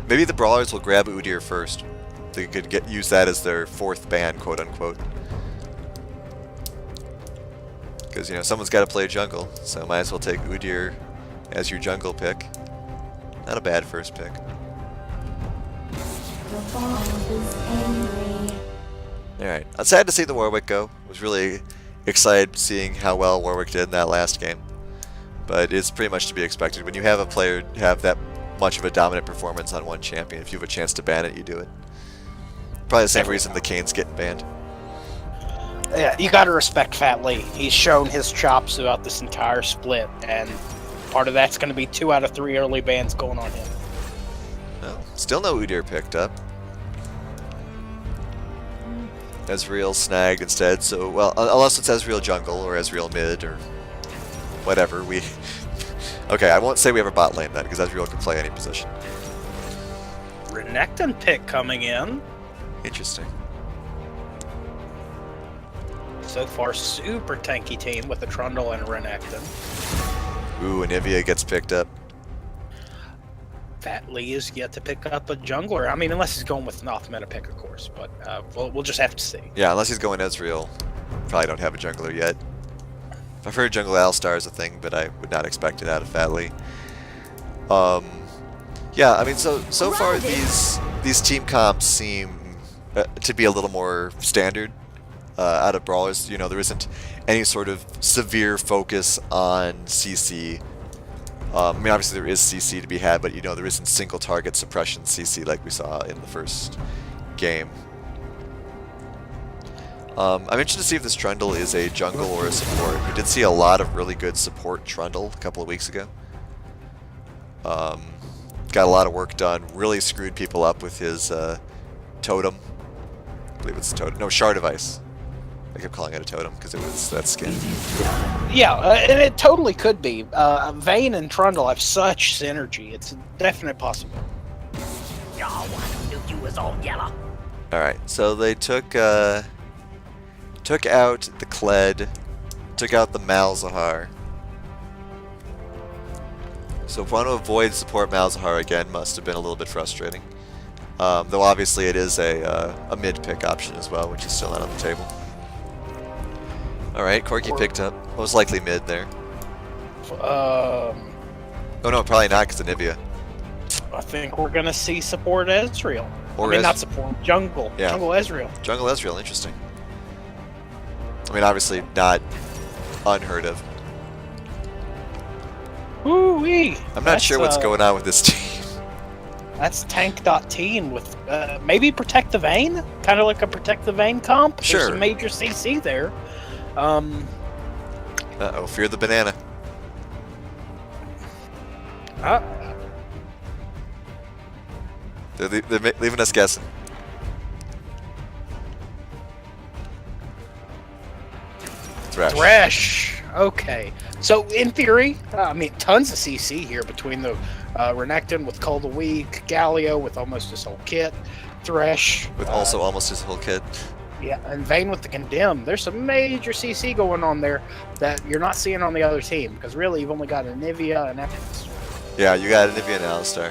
Maybe the Brawlers will grab Udyr first. They could use that as their fourth ban, quote unquote. Because, you know, someone's got to play jungle, so might as well take Udyr as your jungle pick. Not a bad first pick. Alright, I'm sad to see the Warwick go. Was really excited seeing how well Warwick did in that last game. But it's pretty much to be expected. When you have a player have that much of a dominant performance on one champion, if you have a chance to ban it, you do it. Probably the same reason the Kane's getting banned. Yeah, you gotta respect Fat Lee. He's shown his chops throughout this entire split, and part of that's gonna be 2 out of 3 early bans going on him. No, still no Udyr picked up. Ezreal snagged instead, so, well, unless it's Ezreal jungle or Ezreal mid or whatever, we... Okay, I won't say we have a bot lane then, because Ezreal can play any position. Renekton pick coming in. Interesting. So far, super tanky team with a Trundle and a Renekton. Ooh, Anivia gets picked up. Fat Lee is yet to pick up a jungler. I mean, unless he's going with an off-meta pick, of course, but we'll just have to see. Yeah, unless he's going Ezreal. Probably don't have a jungler yet. I've heard jungle Alistar is a thing, but I would not expect it out of Fat Lee. Yeah, I mean, so far these team comps seem to be a little more standard out of Brawlers. You know, there isn't any sort of severe focus on CC. I mean, obviously there is CC to be had, but you know, there isn't single target suppression CC like we saw in the first game. I'm interested to see if this Trundle is a jungle or a support. We did see a lot of really good support Trundle a couple of weeks ago. Got a lot of work done. Really screwed people up with his totem. I believe it's a totem. No, Shard of Ice. I kept calling it a totem because it was that skin. Yeah, and it totally could be. Vayne and Trundle have such synergy. It's a definite possibility. Alright, so they took out the Kled, took out the Malzahar. So want to avoid support Malzahar again must have been a little bit frustrating. Though obviously it is a mid-pick option as well, which is still not on the table. Alright, Corki picked up. Most likely mid there. Oh no, probably not because of Nivea. I think we're going to see support Ezreal. Or I mean, not support, jungle. Yeah. Jungle Ezreal. Jungle Ezreal, interesting. I mean, obviously not unheard of. Ooh-wee. I'm not sure what's going on with this team. That's tank.teen with maybe Protect the Vayne? Kind of like a Protect the Vayne comp? Sure. There's some major CC there. Uh-oh, fear the banana. They're leaving us guessing. Thresh. Okay. So, in theory, I mean, tons of CC here between the Renekton with Cull the Weak, Galio with almost his whole kit, Thresh. With also almost his whole kit. Yeah, and Vayne with the Condemn. There's some major CC going on there that you're not seeing on the other team, because really you've only got Anivia and Epix. Yeah, you got Anivia and Alistar.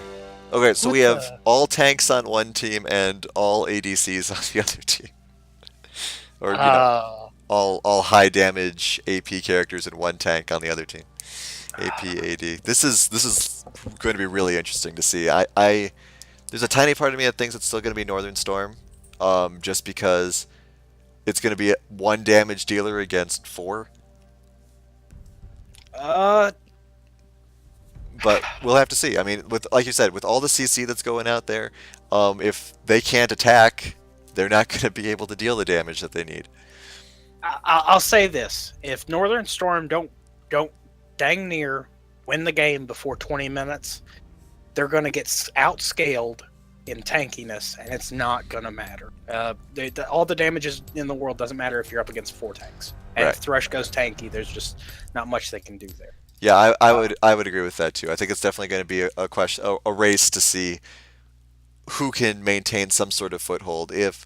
Okay, so we have all tanks on one team and all ADCs on the other team. Or, you know, all high damage AP characters in one tank on the other team. AP, AD. This is going to be really interesting to see. There's a tiny part of me that thinks it's still going to be Northern Storm, just because it's going to be 1 damage dealer against 4. But we'll have to see. I mean, with like you said, with all the CC that's going out there, if they can't attack, they're not going to be able to deal the damage that they need. I'll say this: if Northern Storm don't dang near win the game before 20 minutes, they're going to get outscaled in tankiness, and it's not going to matter. All the damages in the world doesn't matter if you're up against 4 tanks. And Right. if Thresh goes tanky, there's just not much they can do there. Yeah, I would agree with that too. I think it's definitely going to be a question, a race to see who can maintain some sort of foothold. If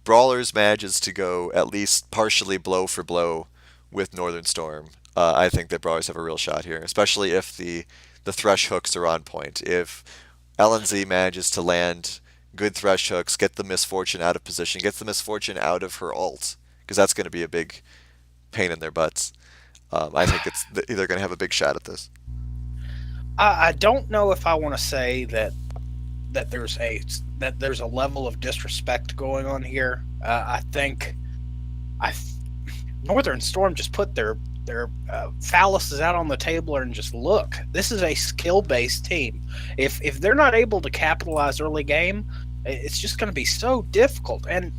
Brawlers manages to go at least partially blow for blow with Northern Storm, I think that Brawlers have a real shot here, especially if the Thresh hooks are on point. If LNZ manages to land good thresh hooks, get the misfortune out of position, gets the misfortune out of her ult, because that's going to be a big pain in their butts. I think they're going to have a big shot at this. I don't know if I want to say that there's a level of disrespect going on here. I think Northern Storm just put their phalluses out on the table and just look. This is a skill-based team. If they're not able to capitalize early game, it's just going to be so difficult. And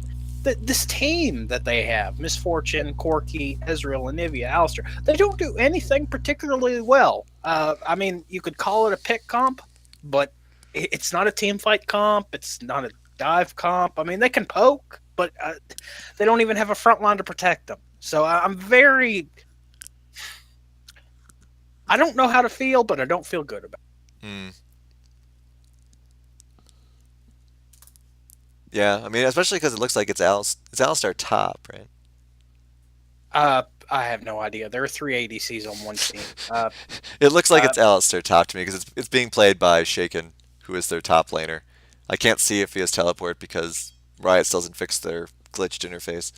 this team that they have, Misfortune, Corky, Ezreal, Anivia, Alistair, they don't do anything particularly well. I mean, you could call it a pick comp, but it's not a team fight comp. It's not a dive comp. I mean, they can poke, but they don't even have a front line to protect them. So I'm very... I don't know how to feel, but I don't feel good about it. Yeah, I mean, especially because it looks like it's Alistar top, right? I have no idea. There are 3 ADCs on one team. It looks like it's Alistar top to me because it's being played by Shaken, who is their top laner. I can't see if he has teleport because Riot still hasn't fixed their glitched interface.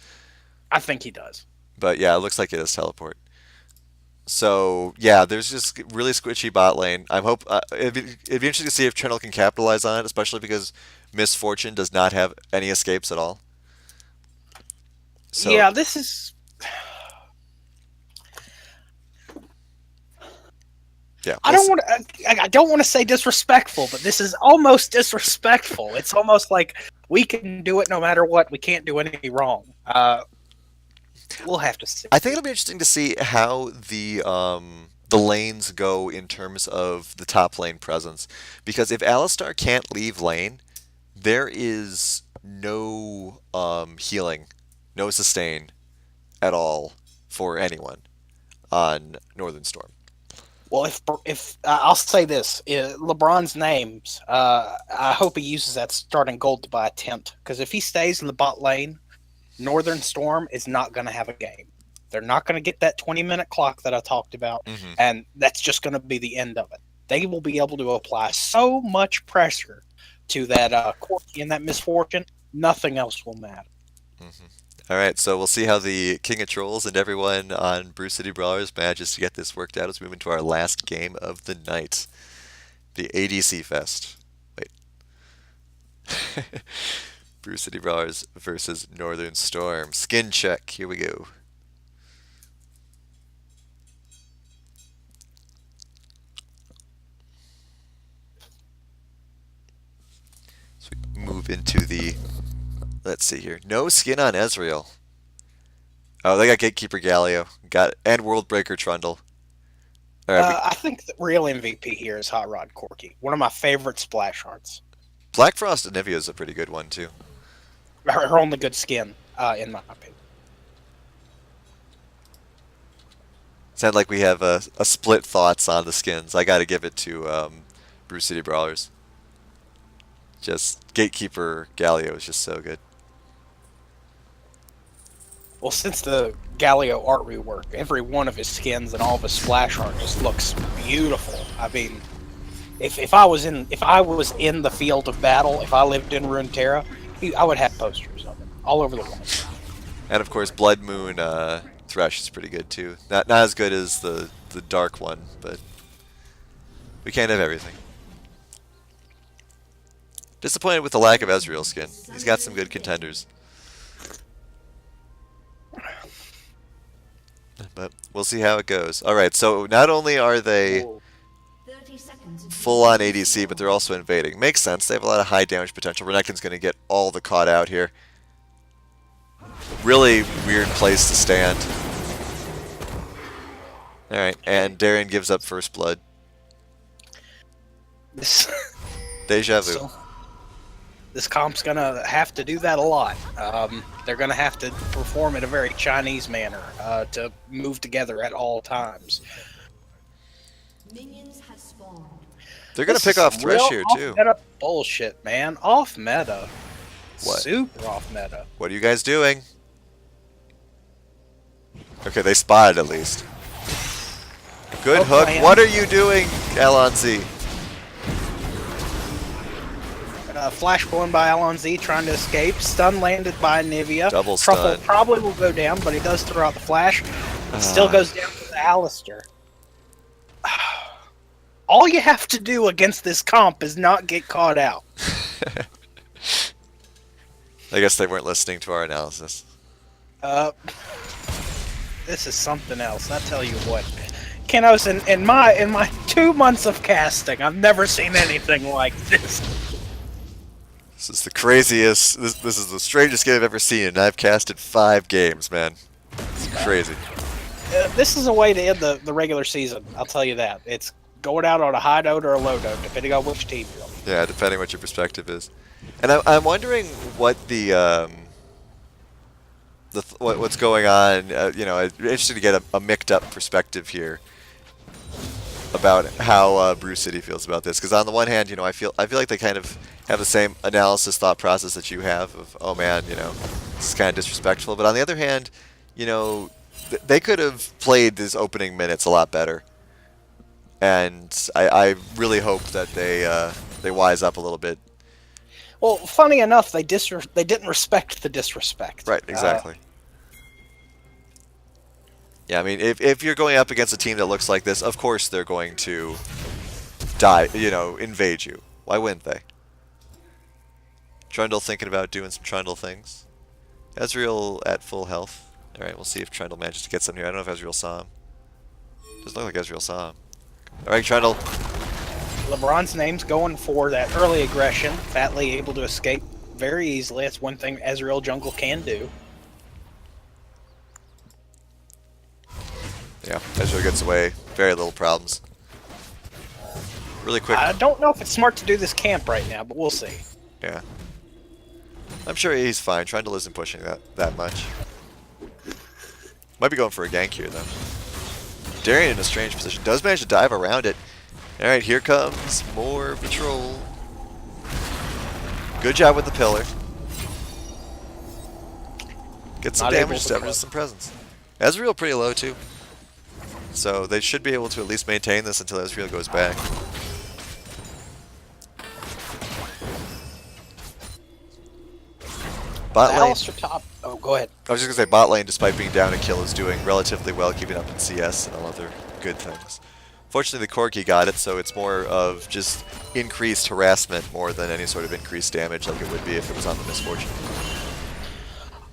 I think he does. But yeah, it looks like it has teleport. So yeah, there's just really squishy bot lane. It'd be interesting to see if Channel can capitalize on it, especially because Misfortune does not have any escapes at all. So yeah, this is... Yeah, I don't want to say disrespectful, but this is almost disrespectful. It's almost like we can do it no matter what. We can't do anything wrong. We'll have to see. I think it'll be interesting to see how the lanes go in terms of the top lane presence, because if Alistar can't leave lane, there is no healing, no sustain at all for anyone on Northern Storm. Well, if I'll say this, LeBron's names, I hope he uses that starting gold to buy a tent, because if he stays in the bot lane, Northern Storm is not going to have a game. They're not going to get that 20-minute clock that I talked about, and that's just going to be the end of it. They will be able to apply so much pressure to that Corky and that Misfortune, nothing else will matter. All right, so we'll see how the King of Trolls and everyone on Brew City Brawlers manages to get this worked out as we move into our last game of the night, the ADC Fest. Wait. Brew City Brawlers versus Northern Storm. Skin check. Here we go. So we move into the... Let's see here. No skin on Ezreal. Oh, they got Gatekeeper Galio. And Worldbreaker Trundle. Right, I think the real MVP here is Hot Rod Corky. One of my favorite splash arts. Black Frost Anivia is a pretty good one, too. Her only good skin, in my opinion. Sound like we have a split thoughts on the skins. I got to give it to Brew City Brawlers. Just Gatekeeper Galio is just so good. Well, since the Galio art rework, every one of his skins and all of his splash art just looks beautiful. I mean, if I was in the field of battle, if I lived in Runeterra, I would have posters of him all over the walls. And of course, Blood Moon Thresh is pretty good too. Not as good as the dark one, but we can't have everything. Disappointed with the lack of Ezreal skin. He's got some good contenders. But we'll see how it goes. Alright, so not only are they full on ADC, but they're also invading. Makes sense. They have a lot of high damage potential. Renekton's going to get all the caught out here. Really weird place to stand. Alright, and Darren gives up first blood. Deja vu. So, this comp's going to have to do that a lot. They're going to have to perform in a very Chinese manner to move together at all times. Minions have spawned. They're going to pick off Thresh here, too. Off-meta bullshit, man. Off-meta. What? Super off-meta. What are you guys doing? Okay, they spotted at least. Good hook. Man. What are you doing, LNZ? Flash blown by Alonzi trying to escape. Stun landed by Nivea. Double Truffle stun. probably will go down, but he does throw out the flash. It still goes down to the Alistair. All you have to do against this comp is not get caught out. I guess they weren't listening to our analysis. This is something else. I tell you what, Kenos, in my 2 months of casting, I've never seen anything like this. This is the craziest. This is the strangest game I've ever seen, and I've casted 5 games, man. It's crazy. This is a way to end the regular season. I'll tell you that. It's going out on a high note or a low note, depending on which team you're on. Yeah, depending what your perspective is. And I'm wondering what what's going on. You know, it's interesting to get a mixed up perspective here about how Brew City feels about this. Because on the one hand, you know, I feel like they kind of have the same analysis thought process that you have of, oh man, you know, this is kind of disrespectful. But on the other hand, you know, they could have played these opening minutes a lot better. And I really hope that they wise up a little bit. Well, funny enough, they didn't respect the disrespect. Right, exactly. Yeah, I mean, if you're going up against a team that looks like this, of course they're going to invade you. Why wouldn't they? Trundle thinking about doing some Trundle things. Ezreal at full health. Alright, we'll see if Trundle manages to get some here. I don't know if Ezreal saw him. Doesn't look like Ezreal saw him. Alright, Trundle. LeBron's name's going for that early aggression. Fatly able to escape very easily. That's one thing Ezreal jungle can do. Yeah, Ezreal gets away. Very little problems. Really quick. I don't know if it's smart to do this camp right now, but we'll see. Yeah. I'm sure he's fine. Trundle isn't pushing that much. Might be going for a gank here, though. Darian in a strange position. Does manage to dive around it. Alright, here comes more patrol. Good job with the pillar. Get some damage, establish some presence. Ezreal pretty low, too. So they should be able to at least maintain this until Ezreal goes back. Bot lane. Alistair top. Oh, go ahead. I was just going to say bot lane, despite being down a kill, is doing relatively well, keeping up in CS and all other good things. Fortunately, the Corki got it, so it's more of just increased harassment more than any sort of increased damage like it would be if it was on the Misfortune.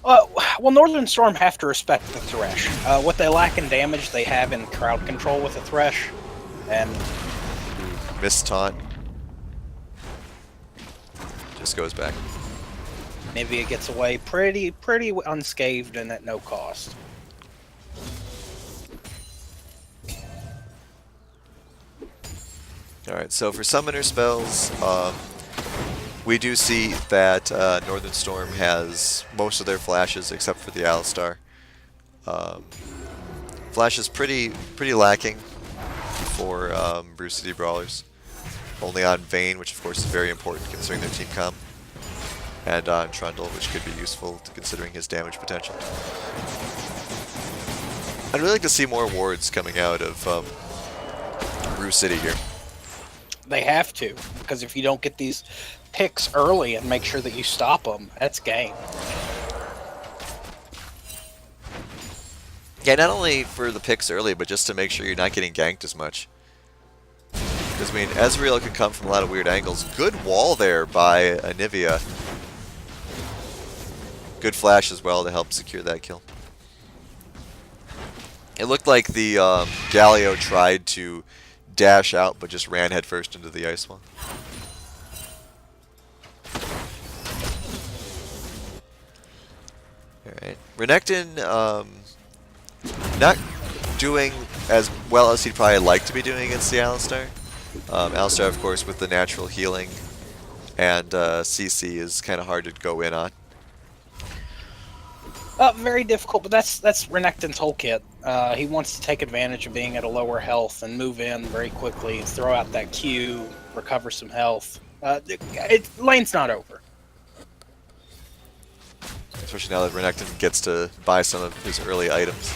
Well, Northern Storm have to respect the Thresh. What they lack in damage, they have in crowd control with the Thresh. And Missed taunt. Just goes back. Nivea gets away pretty unscathed and at no cost. Alright, so for summoner spells, we do see that Northern Storm has most of their flashes except for the Alistar. Flash is pretty lacking for Brew City Brawlers. Only on Vayne, which of course is very important considering their team comp. And on Trundle, which could be useful considering his damage potential. I'd really like to see more wards coming out of Brew City here. They have to, because if you don't get these picks early and make sure that you stop them, that's game. Yeah, not only for the picks early, but just to make sure you're not getting ganked as much. Because, I mean, Ezreal can come from a lot of weird angles. Good wall there by Nivea. Good flash as well to help secure that kill. It looked like the Galio tried to dash out, but just ran headfirst into the ice wall. Alright. Renekton, not doing as well as he'd probably like to be doing against the Alistar. Alistar, of course, with the natural healing and CC is kind of hard to go in on. Very difficult, but that's Renekton's whole kit. He wants to take advantage of being at a lower health and move in very quickly, throw out that Q, recover some health. Lane's not over. Especially now that Renekton gets to buy some of his early items.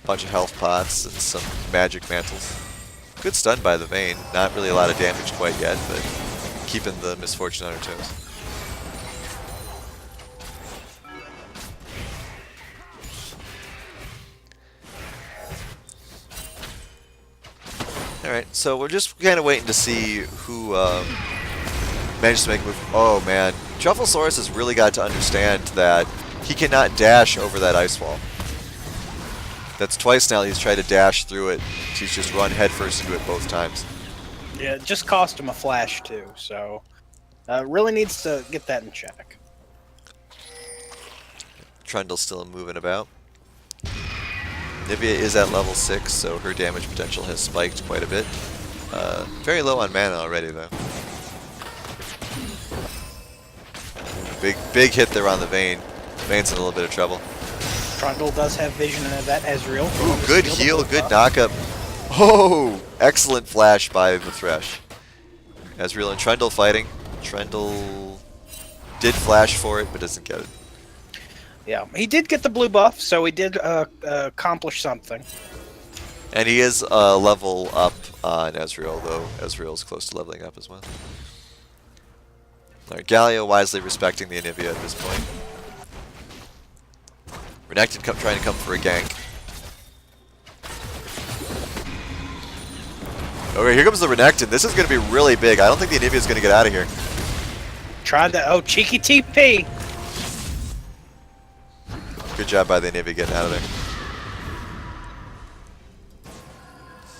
Bunch of health pots and some magic mantles. Good stun by the Vayne. Not really a lot of damage quite yet, but keeping the misfortune on her toes. Alright, so we're just kind of waiting to see who managed to make a move. Oh man, Trufflesaurus has really got to understand that he cannot dash over that ice wall. That's twice now he's tried to dash through it. He's just run headfirst into it both times. Yeah, it just cost him a flash too, so really needs to get that in check. Trundle's still moving about. Nivea is at level 6, so her damage potential has spiked quite a bit. Very low on mana already, though. Big hit there on the Vayne. Vayne's in a little bit of trouble. Trundle does have vision of that Ezreal. Ooh, good heal, good knockup. Oh, excellent flash by the Thresh. Ezreal and Trundle fighting. Trundle did flash for it, but doesn't get it. Yeah, he did get the blue buff, so he did accomplish something. And he is a level up on Ezreal, though Ezreal's close to leveling up as well. Alright, Galio wisely respecting the Anivia at this point. Renekton trying to come for a gank. Okay, here comes the Renekton. This is going to be really big. I don't think the Anivia is going to get out of here. Tried to, cheeky TP! Good job by the Anivia getting out of there.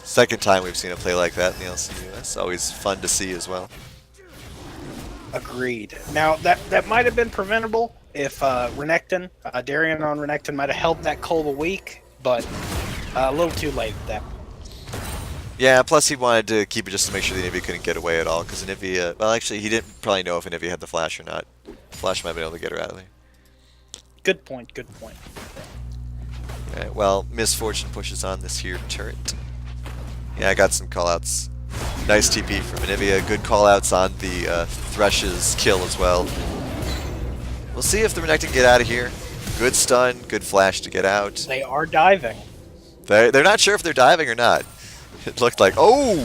Second time we've seen a play like that in the LCUS. Always fun to see as well. Agreed. Now, that might have been preventable if Renekton, Darien on Renekton might have held that Cold a week, but a little too late at that. Yeah, plus he wanted to keep it just to make sure the Anivia couldn't get away at all, because Anivia, well actually he didn't probably know if Anivia had the flash or not. Flash might have been able to get her out of there. Good point, good point. Alright, well, Misfortune pushes on this here turret. Yeah, I got some callouts. Nice TP from Anivia. Good callouts on the Thresh's kill as well. We'll see if the Renekton get out of here. Good stun, good flash to get out. They are diving. They're not sure if they're diving or not. It looked like, oh!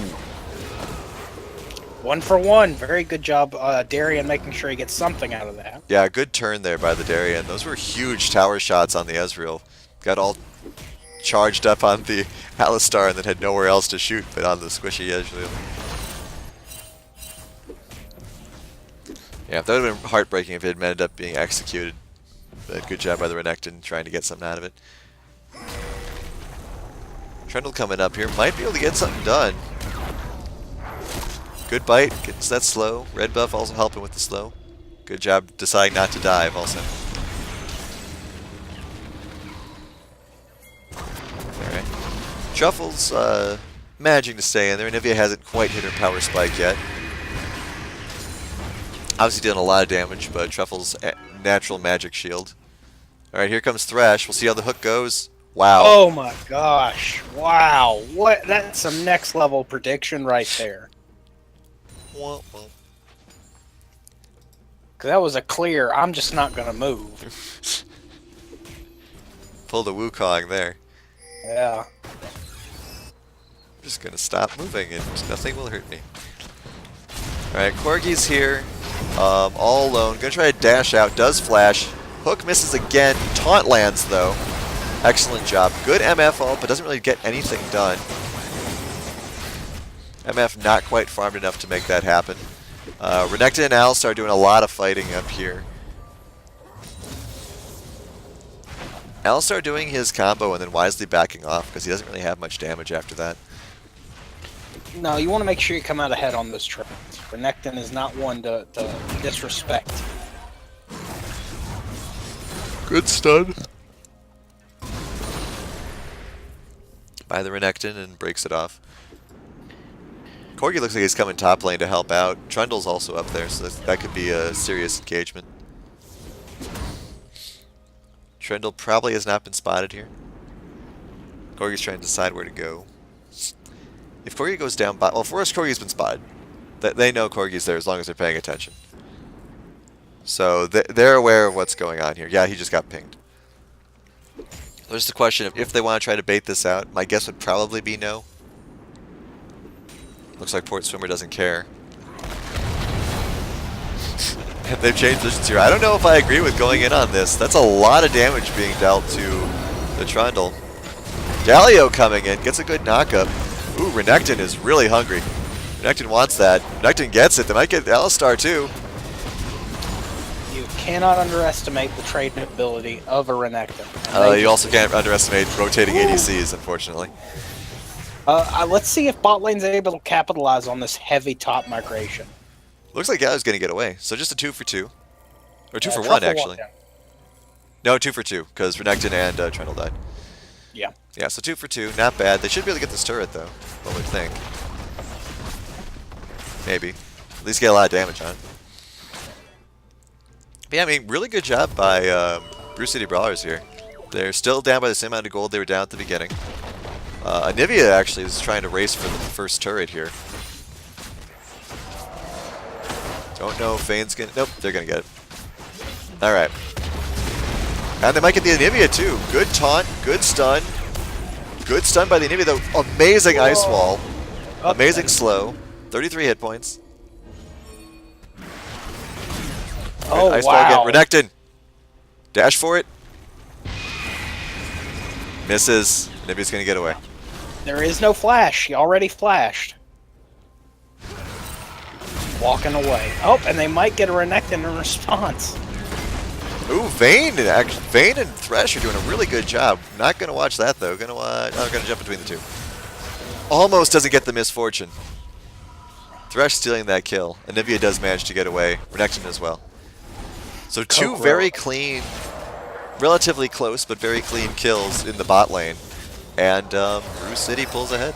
1 for 1. Very good job, Darien, making sure he gets something out of that. Yeah, good turn there by the Darien. Those were huge tower shots on the Ezreal. Got all charged up on the Alistar and then had nowhere else to shoot but on the squishy Ezreal. Yeah, that would have been heartbreaking if it had ended up being executed. But good job by the Renekton trying to get something out of it. Trundle coming up here. Might be able to get something done. Good bite. Gets that slow. Red buff also helping with the slow. Good job deciding not to dive also. Alright. Truffle's managing to stay in there. Anivia hasn't quite hit her power spike yet. Obviously doing a lot of damage, but Truffle's natural magic shield. Alright, here comes Thresh. We'll see how the hook goes. Wow. Oh my gosh. Wow. What? That's some next level prediction right there. Well. Cause that was a clear, I'm just not going to move. Pull the Wukong there. Yeah. Just going to stop moving and nothing will hurt me. Alright, Corgi's here. All alone. Going to try to dash out. Does flash. Hook misses again. Taunt lands though. Excellent job. Good MF ult, but doesn't really get anything done. MF not quite farmed enough to make that happen. Renekton and Alistar are doing a lot of fighting up here. Alistar doing his combo and then wisely backing off because he doesn't really have much damage after that. No, you want to make sure you come out ahead on this trip. Renekton is not one to disrespect. Good stun by the Renekton and breaks it off. Corgi looks like he's coming top lane to help out. Trundle's also up there, so that could be a serious engagement. Trundle probably has not been spotted here. Corgi's trying to decide where to go. If Corgi goes down by... Well, first Corgi's been spotted. They know Corgi's there as long as they're paying attention. So they're aware of what's going on here. Yeah, he just got pinged. There's the question of if they want to try to bait this out. My guess would probably be no. Looks like Port Swimmer doesn't care. And they've changed positions here. I don't know if I agree with going in on this. That's a lot of damage being dealt to the Trundle. Galio coming in, gets a good knockup. Ooh, Renekton is really hungry. Renekton wants that. Renekton gets it. They might get Alistar too. You cannot underestimate the trade ability of a Renekton. You also can't underestimate rotating ADCs, unfortunately. Let's see if bot lane's able to capitalize on this heavy top migration. Looks like Galio's going to get away. So just a 2 for 2. Or 2 for 1, actually. No, 2 for 2, because Renekton and Trundle died. Yeah. Yeah, so 2 for 2. Not bad. They should be able to get this turret, though. One would think. Maybe. At least get a lot of damage on it. But yeah, I mean, really good job by Brew City Brawlers here. They're still down by the same amount of gold they were down at the beginning. Anivia actually is trying to race for the first turret here. Don't know if Vane's gonna... Nope, they're gonna get it. Alright. And they might get the Anivia too. Good taunt, good stun. Good stun by the Anivia though. Amazing Ice Wall. Amazing slow. 33 hit points. Oh, Ice wow. Ball again. Renekton. Dash for it. Misses. Anivia's gonna get away. There is no flash. She already flashed. Walking away. Oh, and they might get a Renekton in response. Ooh, Vayne and Thresh are doing a really good job. Not gonna watch that though. Gonna watch. I'm gonna jump between the two. Almost doesn't get the misfortune. Thresh stealing that kill. Anivia does manage to get away. Renekton as well. So two very clean, relatively close but very clean kills in the bot lane, and Brew City pulls ahead.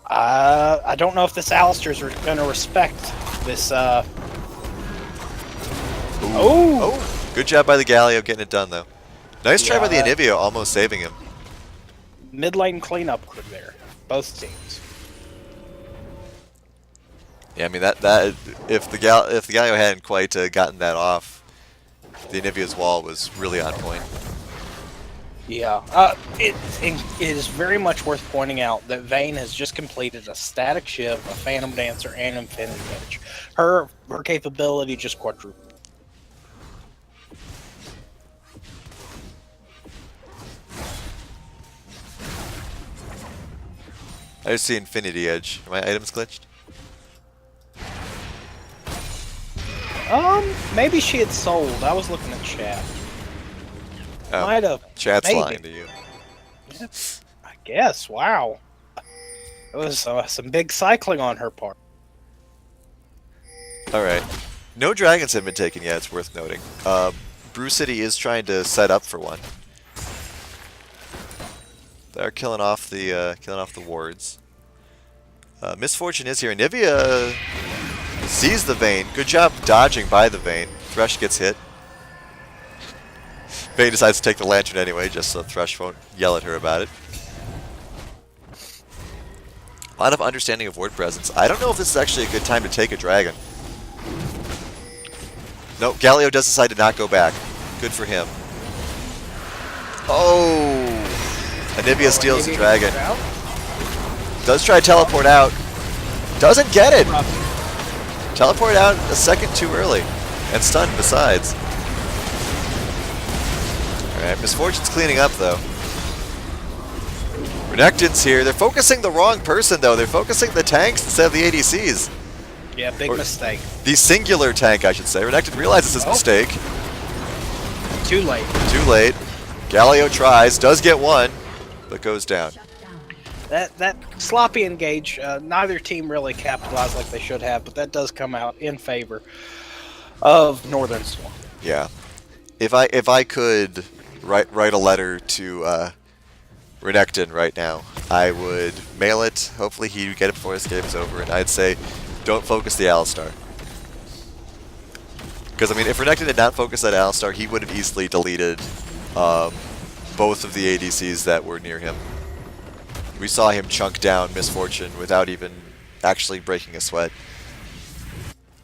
I don't know if this Alistar's going to respect this. Oh! Good job by the Galio getting it done, though. Nice try by the Anivia, almost saving him. Mid lane cleanup crew there, both teams. Yeah, I mean that if the Galio hadn't quite gotten that off, the Anivia's wall was really on point. Yeah, it is very much worth pointing out that Vayne has just completed a Static Shiv, a Phantom Dancer, and Infinity Edge. Her capability just quadrupled. I just see Infinity Edge. Are my items glitched? Maybe she had sold. I was looking at chat. Oh, Might have. chat's maybe. lying to you. I guess. Wow. It was some big cycling on her part. Alright. No dragons have been taken yet, it's worth noting. Brew City is trying to set up for one. They're killing off the wards. Misfortune is here. Anivia sees the Vayne. Good job dodging by the Vayne. Thresh gets hit. Vayne decides to take the lantern anyway, just so Thresh won't yell at her about it. A lot of understanding of ward presence. I don't know if this is actually a good time to take a dragon. No, Galio does decide to not go back. Good for him. Oh! Anivia steals the dragon. Does try to teleport out. Doesn't get it! Teleport out a second too early. And stunned besides. Alright, Misfortune's cleaning up though. Renekton's here. They're focusing the wrong person though. They're focusing the tanks instead of the ADCs. Yeah, big mistake. The singular tank, I should say. Renekton realizes his mistake. Too late. Too late. Galio tries, does get one, but goes down. That sloppy engage, neither team really capitalized like they should have, but that does come out in favor of Northern Storm. Yeah. If I could write a letter to Renekton right now, I would mail it. Hopefully he would get it before this game is over, and I'd say, don't focus the Alistar. Because, I mean, if Renekton did not focus that Alistar, he would have easily deleted both of the ADCs that were near him. We saw him chunk down Misfortune without even actually breaking a sweat.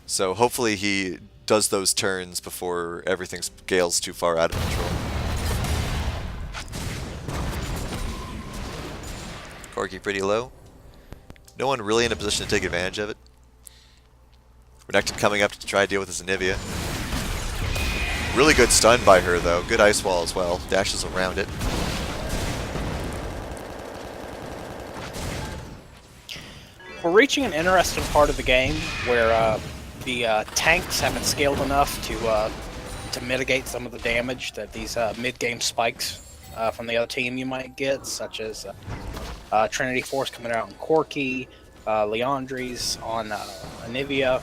So hopefully he does those turns before everything scales too far out of control. Corki pretty low. No one really in a position to take advantage of it. Renekton coming up to try to deal with his Anivia. Really good stun by her, though. Good Ice Wall as well. Dashes around it. We're reaching an interesting part of the game where the tanks haven't scaled enough to mitigate some of the damage that these mid-game spikes from the other team you might get, such as Trinity Force coming out on Corki, Leandri's on Anivia.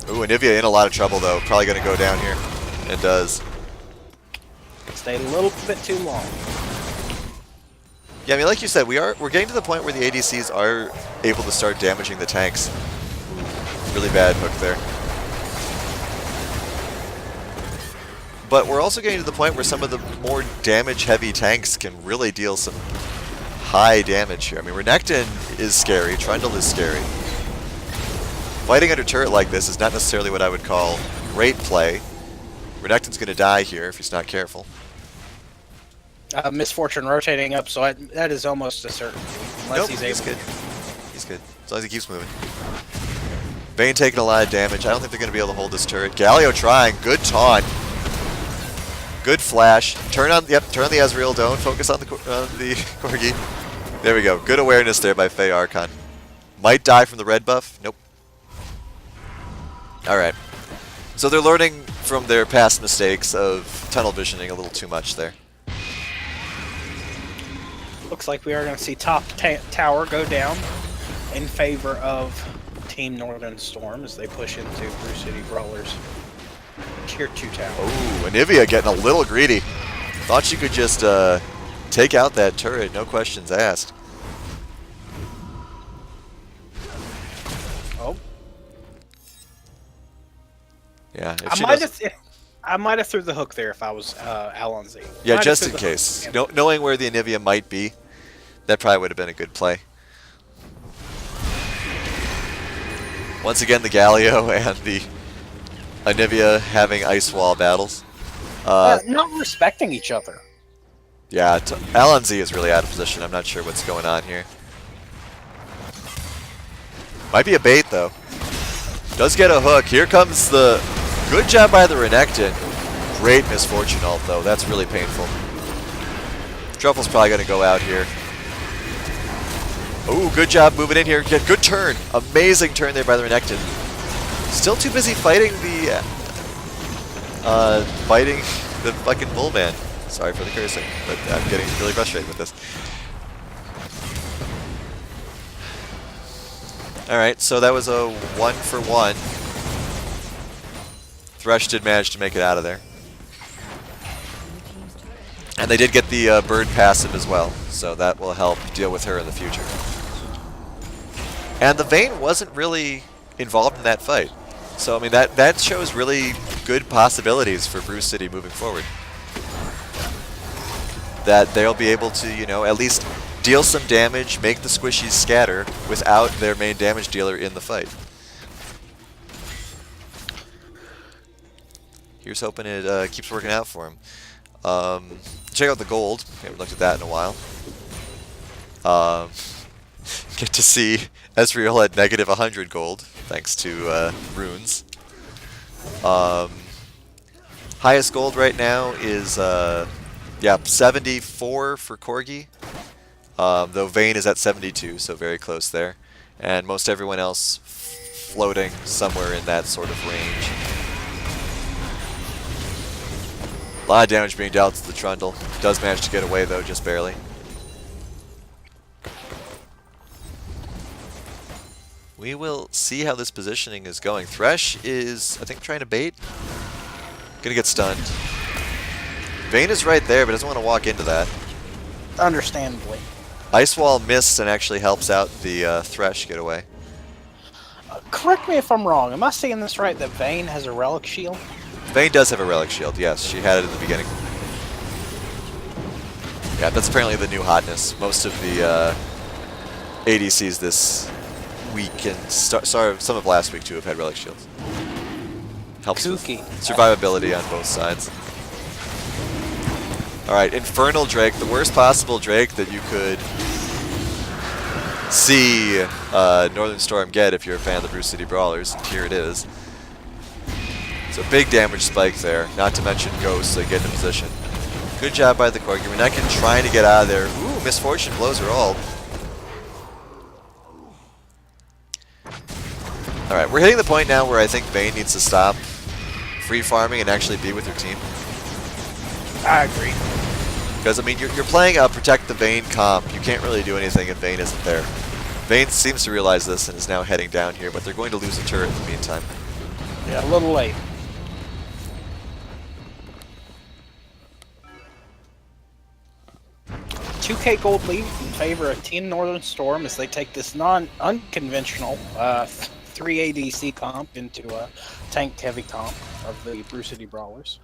Ooh, Anivia in a lot of trouble, though. Probably going to go down here. And does. Stayed a little bit too long. Yeah, I mean, like you said, we're getting to the point where the ADCs are able to start damaging the tanks. Really bad hook there. But we're also getting to the point where some of the more damage-heavy tanks can really deal some high damage here. I mean, Renekton is scary. Trundle is scary. Fighting under turret like this is not necessarily what I would call great play. Renekton's going to die here if he's not careful. Misfortune rotating up, so that is almost a certainty. Unless he's good. He's good. As long as he keeps moving. Vayne taking a lot of damage. I don't think they're going to be able to hold this turret. Galio trying. Good taunt. Good flash. Turn on the Ezreal. Don't focus on the Corgi. There we go. Good awareness there by Faye Archon. Might die from the red buff. Nope. Alright. So they're learning from their past mistakes of tunnel visioning a little too much there. Looks like we are going to see top tower go down in favor of Team Northern Storm as they push into Brew City Brawlers Tier 2 tower. Oh, Anivia getting a little greedy. Thought she could just take out that turret, no questions asked. Oh. Yeah, I might have threw the hook there if I was Alonzi. Yeah, just in case. Knowing where the Anivia might be, that probably would have been a good play. Once again, the Galio and the Anivia having ice wall battles. Not respecting each other. Yeah, Alonzi is really out of position. I'm not sure what's going on here. Might be a bait, though. Does get a hook. Here comes the... Good job by the Renekton. Great misfortune ult, though. That's really painful. Truffle's probably going to go out here. Ooh, good job moving in here. Good turn. Amazing turn there by the Renekton. Still too busy fighting the fucking bullman. Sorry for the cursing, but I'm getting really frustrated with this. Alright, so that was a 1-for-1. Thresh did manage to make it out of there. And they did get the bird passive as well, so that will help deal with her in the future. And the Vayne wasn't really involved in that fight. So, I mean, that shows really good possibilities for Brew City moving forward. That they'll be able to, you know, at least deal some damage, make the squishies scatter without their main damage dealer in the fight. Here's hoping it keeps working out for him. Check out the gold. We haven't looked at that in a while. Get to see Ezreal at negative 100 gold, thanks to runes. Highest gold right now is, yeah, 74 for Corgi. Though Vayne is at 72, so very close there. And most everyone else floating somewhere in that sort of range. A lot of damage being dealt to the Trundle. Does manage to get away, though, just barely. We will see how this positioning is going. Thresh is, I think, trying to bait. Gonna get stunned. Vayne is right there, but doesn't want to walk into that. Understandably. Ice Wall missed and actually helps out the Thresh get away. Correct me if I'm wrong. Am I seeing this right, that Vayne has a Relic Shield? Vayne does have a Relic Shield, yes. She had it in the beginning. Yeah, that's apparently the new hotness. Most of the ADCs this week and some of last week too have had Relic Shields. Helps with survivability on both sides. Alright, Infernal Drake, the worst possible Drake that you could see Northern Storm get if you're a fan of the Brew City Brawlers. And here it is. So big damage spike there, not to mention Ghost, so they get into position. Good job by the Corgi. Renekton trying to get out of there. Ooh, Misfortune blows her ult. Alright, we're hitting the point now where I think Vayne needs to stop free farming and actually be with her team. I agree. Because, I mean, you're playing a Protect the Vayne comp. You can't really do anything if Vayne isn't there. Vayne seems to realize this and is now heading down here, but they're going to lose a turret in the meantime. Yeah, a little late. $2K gold lead in favor of Team Northern Storm as they take this unconventional 3 ADC comp into a tank heavy comp of the Brew City Brawlers.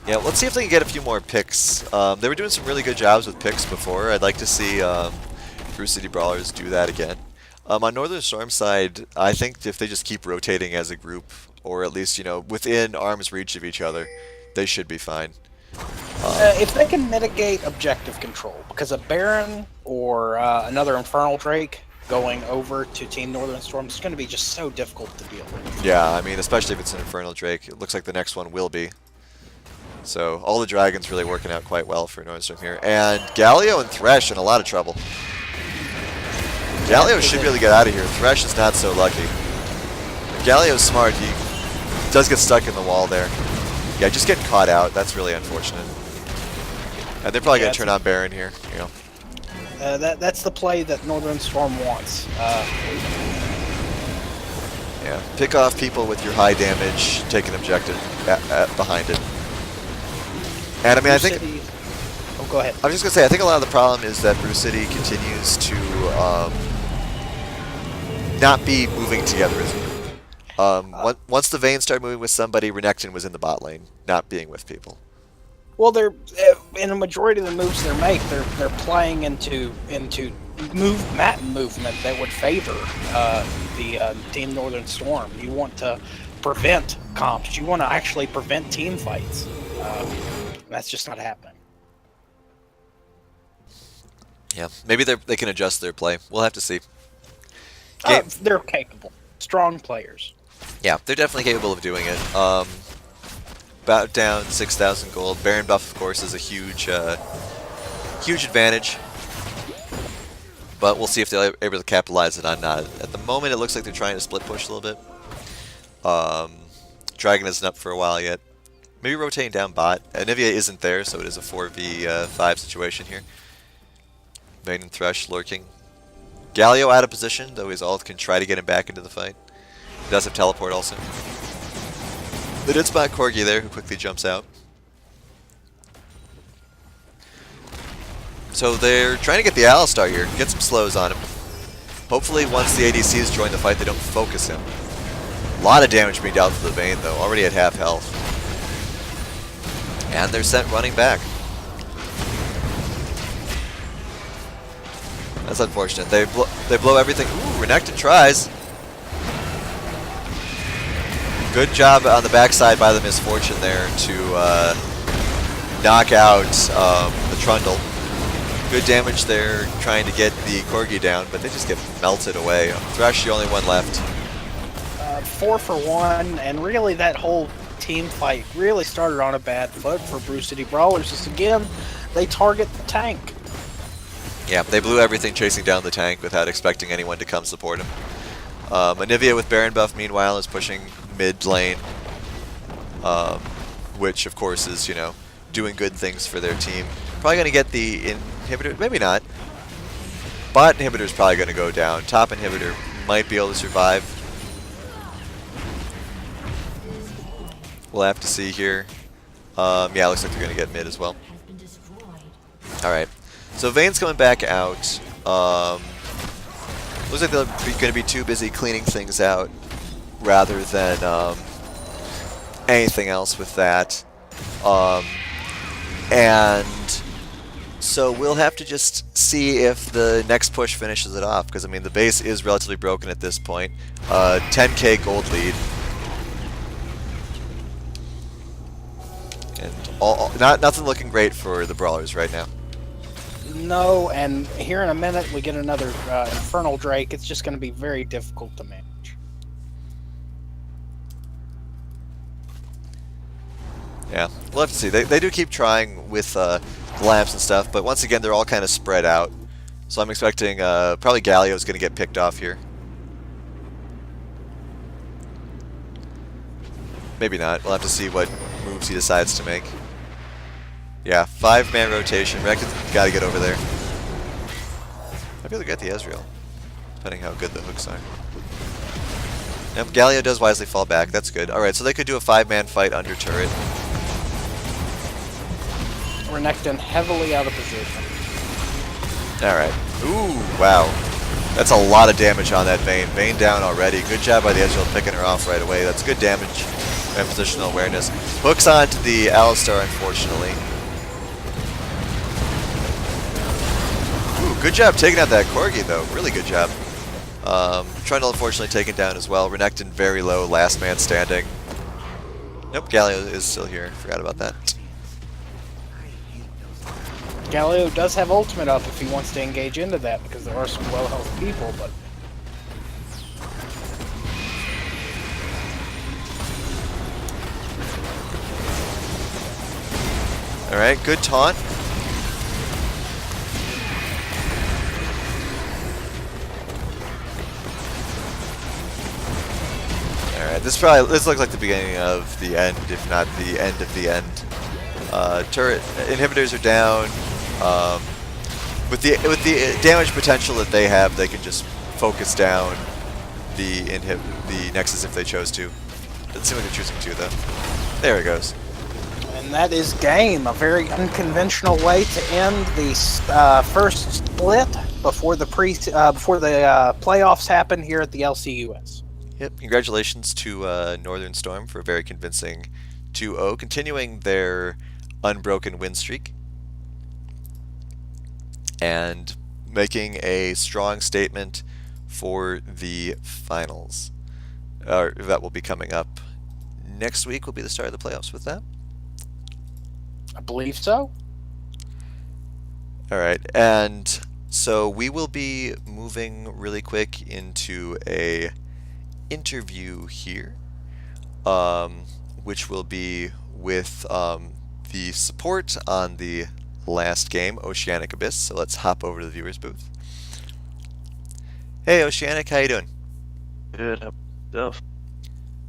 Yeah, let's see if they can get a few more picks. They were doing some really good jobs with picks before. I'd like to see Brew City Brawlers do that again. On Northern Storm side, I think if they just keep rotating as a group, or at least, you know, within arm's reach of each other, they should be fine. If they can mitigate objective control, because a Baron or another Infernal Drake going over to Team Northern Storm is going to be just so difficult to deal with. Yeah, I mean, especially if it's an Infernal Drake. It looks like the next one will be. So all the dragons really working out quite well for Northern Storm here. And Galio and Thresh in a lot of trouble. Galio should be able to get out of here. Thresh is not so lucky. Galio's smart. He does get stuck in the wall there. Yeah, just getting caught out. That's really unfortunate. And they're probably going to turn on Baron here. You know. That's the play that Northern Storm wants. Yeah, pick off people with your high damage, take an objective behind it. And I mean, I think... Oh, go ahead. I was just going to say, I think a lot of the problem is that Brew City continues to not be moving together as a group. Once the Vayne started moving with somebody, Renekton was in the bot lane, not being with people. Well, they're in a majority of the moves they make, they're playing into map movement that would favor the Team Northern Storm. You want to prevent comps. You want to actually prevent team fights. That's just not happening. Yeah, maybe they can adjust their play. We'll have to see. They're capable, strong players. Yeah, they're definitely capable of doing it. About down 6,000 gold. Baron buff, of course, is a huge advantage. But we'll see if they're able to capitalize it on not. At the moment, it looks like they're trying to split push a little bit. Dragon isn't up for a while yet. Maybe rotating down bot. Anivia isn't there, so it is a 4v5 situation here. Vayne and Thresh lurking. Galio out of position, though his ult can try to get him back into the fight. He does have teleport also. They did spot Corgi there, who quickly jumps out. So they're trying to get the Alistar here, get some slows on him. Hopefully once the ADCs join the fight, they don't focus him. A lot of damage being dealt to the Vayne, though, already at half health. And they're sent running back. That's unfortunate. They blow everything. Ooh, Renekton tries. Good job on the backside by the Misfortune there to knock out the Trundle. Good damage there trying to get the Corgi down, but they just get melted away. Thresh, the only one left. 4 for 1, and really that whole team fight really started on a bad foot for Brew City Brawlers. Just again, they target the tank. Yeah, they blew everything chasing down the tank without expecting anyone to come support him. Anivia with Baron buff, meanwhile, is pushing mid lane, which, of course, is, you know, doing good things for their team. Probably going to get the inhibitor, maybe not. Bot inhibitor is probably going to go down. Top inhibitor might be able to survive. We'll have to see here. Yeah, looks like they're going to get mid as well. Alright. So Vayne's coming back out. Looks like they're going to be too busy cleaning things out rather than anything else with that. And so we'll have to just see if the next push finishes it off, because I mean the base is relatively broken at this point. 10k gold lead. And nothing looking great for the Brawlers right now. No, and here in a minute we get another Infernal Drake. It's just going to be very difficult to manage. Yeah, we'll have to see. They do keep trying with lamps and stuff, but once again, they're all kind of spread out. So I'm expecting probably Galio's going to get picked off here. Maybe not. We'll have to see what moves he decides to make. Yeah, 5-man rotation. Renekton's got to get over there. Might be able to get the Ezreal, depending how good the hooks are. Yep, Galio does wisely fall back. That's good. Alright, so they could do a 5-man fight under turret. Renekton heavily out of position. Alright. Ooh, wow. That's a lot of damage on that Vayne. Vayne down already. Good job by the Ezreal picking her off right away. That's good damage and positional awareness. Hooks onto the Alistar, unfortunately. Ooh, good job taking out that Corgi, though. Really good job. Trundle, unfortunately, taken down as well. Renekton very low, last man standing. Nope, Galio is still here. Forgot about that. Galio does have ultimate up if he wants to engage into that, because there are some low health people, but... Alright, good taunt. Alright, this looks like the beginning of the end, if not the end of the end. Turret inhibitors are down. With the damage potential that they have, they can just focus down the Nexus if they chose to. Doesn't seem like they're choosing to, though. There it goes. And that is game. A very unconventional way to end the first split before the playoffs happen here at the LCUS. Yep. Congratulations to Northern Storm for a very convincing 2-0, continuing their unbroken win streak and making a strong statement for the finals. That will be coming up next week. Will be the start of the playoffs with that. I believe so. All right, and so we will be moving really quick into a interview here, which will be with the support on the last game, Oceanic Abyss. So let's hop over to the viewers booth. Hey, Oceanic, how you doing? Good. How about yourself?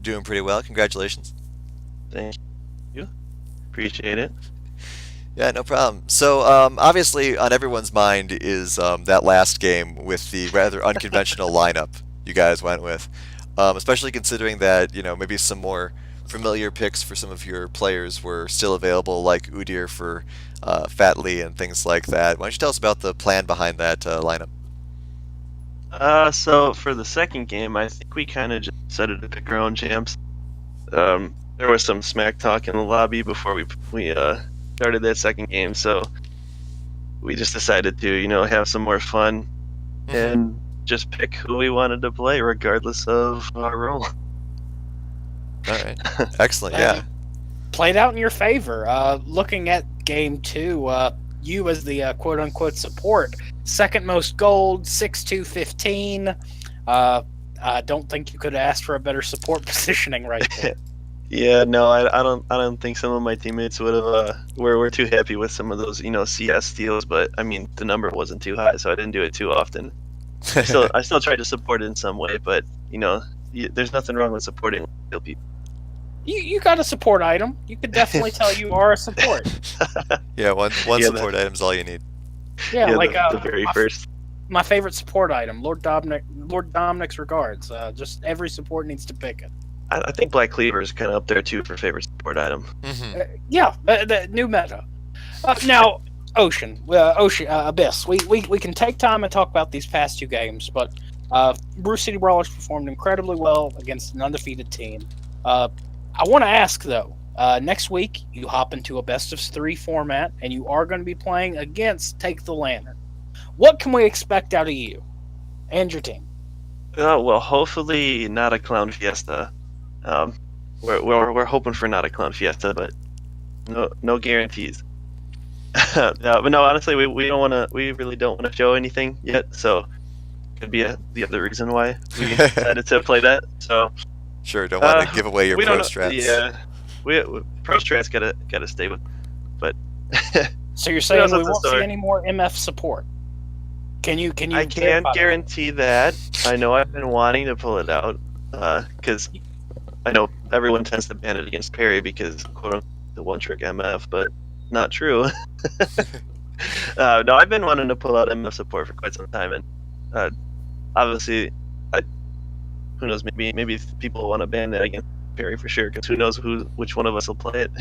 Doing pretty well. Congratulations. Thank you. Appreciate it. Yeah, no problem. So, obviously, on everyone's mind is that last game with the rather unconventional lineup you guys went with, especially considering that, you know, maybe some more familiar picks for some of your players were still available, like Udyr for Fat Lee and things like that. Why don't you tell us about the plan behind that lineup? So for the second game, I think we kind of just decided to pick our own champs. There was some smack talk in the lobby before we started that second game, so we just decided to, you know, have some more fun and just pick who we wanted to play, regardless of our role. All right, excellent. Yeah, played out in your favor. Looking at game 2, you as the quote-unquote support, second most gold, 6-2-15. I don't think you could have asked for a better support positioning right there. Yeah, no, I don't think some of my teammates would have. We're too happy with some of those, you know, CS steals, but I mean the number wasn't too high, so I didn't do it too often. I still tried to support it in some way, but you know, there's nothing wrong with supporting steal people. You got a support item. You could definitely tell you are a support. Yeah, one support item's all you need. Yeah, like the very first. My favorite support item, Lord Dominic's regards. Just every support needs to pick it. I think Black Cleaver is kind of up there too for favorite support item. Yeah, the new meta. Now, Abyss. We can take time and talk about these past 2 games, but Bruce City Brawlers performed incredibly well against an undefeated team. I want to ask though, next week you hop into a best of 3 format, and you are going to be playing against Take the Lantern. What can we expect out of you and your team? Well, hopefully not a clown fiesta. We're hoping for not a clown fiesta, but no guarantees. No, but no, honestly, we don't want to. We really don't want to show anything yet. So could be the other reason why we decided to play that. So Sure, don't want to give away your we pro don't know. strats. Yeah, we pro strats gotta stay with. But So you're saying we won't see any more MF support? Can you? I can't guarantee that. I know I've been wanting to pull it out because I know everyone tends to ban it against parry because quote unquote the one trick MF, but not true. No, I've been wanting to pull out MF support for quite some time, and obviously, who knows? Maybe people want to ban that against parry for sure, because who knows which one of us will play it.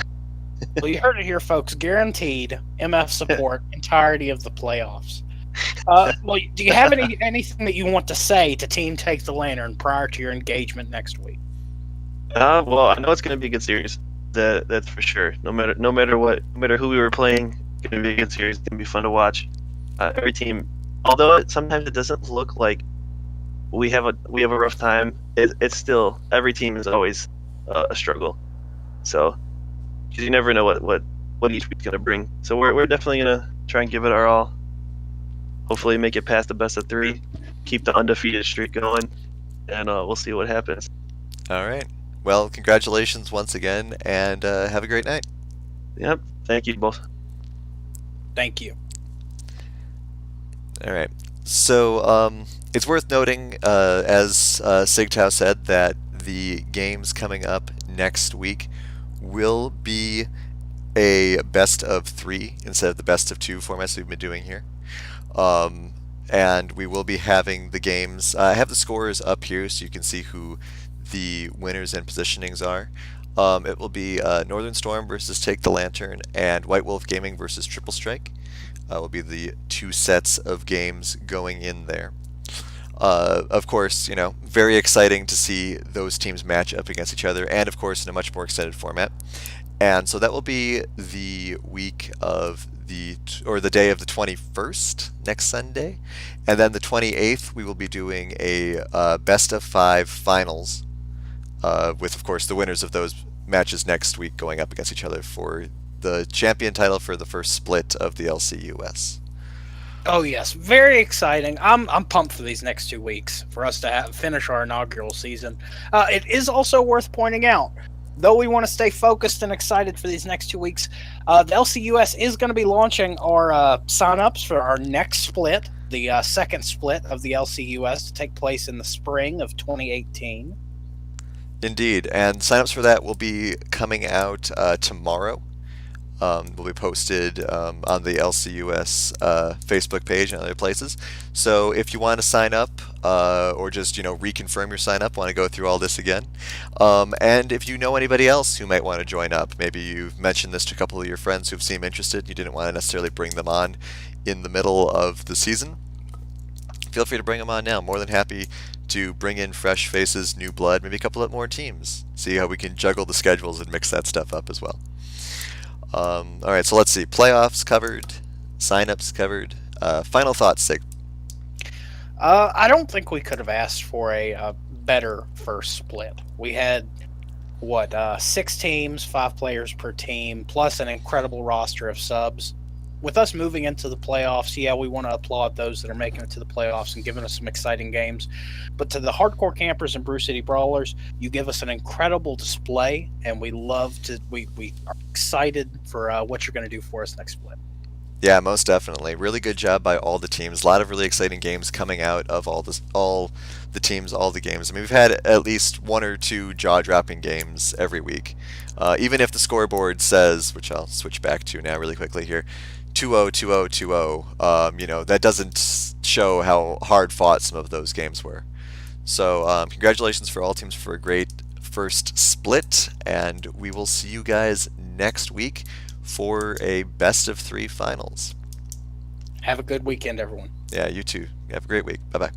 Well, you heard it here, folks. Guaranteed MF support entirety of the playoffs. Well, do you have anything that you want to say to Team Take the Lantern prior to your engagement next week? Well, I know it's going to be a good series. That's for sure. No matter who we were playing, it's going to be a good series. It's going to be fun to watch. Every team, although sometimes it doesn't look like we have a rough time, it's still every team is always a struggle. So, because you never know what each week's going to bring. So we're definitely going to try and give it our all. Hopefully, make it past the best of 3, keep the undefeated streak going, and we'll see what happens. All right. Well, congratulations once again, and have a great night. Yep. Thank you both. Thank you. All right. So it's worth noting, as Sigtau said, that the games coming up next week will be a best of 3 instead of the best of 2 formats we've been doing here. And we will be having the games. I have the scores up here so you can see who the winners and positionings are. It will be Northern Storm versus Take the Lantern and White Wolf Gaming versus Triple Strike. Will be the 2 sets of games going in there. Of course, very exciting to see those teams match up against each other, and of course in a much more extended format. And so that will be the week of the day of the 21st, next Sunday, and then the 28th we will be doing a best of 5 finals, with of course the winners of those matches next week going up against each other for the champion title for the first split of the LCUS. Oh yes, very exciting. I'm pumped for these next 2 weeks for us to finish our inaugural season. It is also worth pointing out, though we want to stay focused and excited for these next 2 weeks, the LCUS is going to be launching our sign-ups for our next split, the second split of the LCUS, to take place in the spring of 2018. Indeed, and sign-ups for that will be coming out tomorrow. Will be posted on the LCUS Facebook page and other places. So if you want to sign up, or just reconfirm your sign up, want to go through all this again, and if you know anybody else who might want to join up, maybe you've mentioned this to a couple of your friends who've seemed interested, you didn't want to necessarily bring them on in the middle of the season, feel free to bring them on now. More than happy to bring in fresh faces, new blood, maybe a couple of more teams. See how we can juggle the schedules and mix that stuff up as well. All right, so let's see. Playoffs covered, signups covered. Final thoughts, Sig. I don't think we could have asked for a better first split. We had 6 teams, 5 players per team, plus an incredible roster of subs. With us moving into the playoffs, yeah, we want to applaud those that are making it to the playoffs and giving us some exciting games. But to the hardcore campers and Brew City Brawlers, you give us an incredible display, and we are excited for what you're going to do for us next split. Yeah, most definitely. Really good job by all the teams. A lot of really exciting games coming out of all the teams, all the games. I mean, we've had at least 1 or 2 jaw-dropping games every week. Even if the scoreboard says, which I'll switch back to now really quickly here, 2-0, 2-0, 2-0, that doesn't show how hard fought some of those games were. So congratulations for all teams for a great first split, and we will see you guys next week for a best of 3 finals. Have a good weekend, everyone. Yeah, you too. Have a great week. Bye-bye.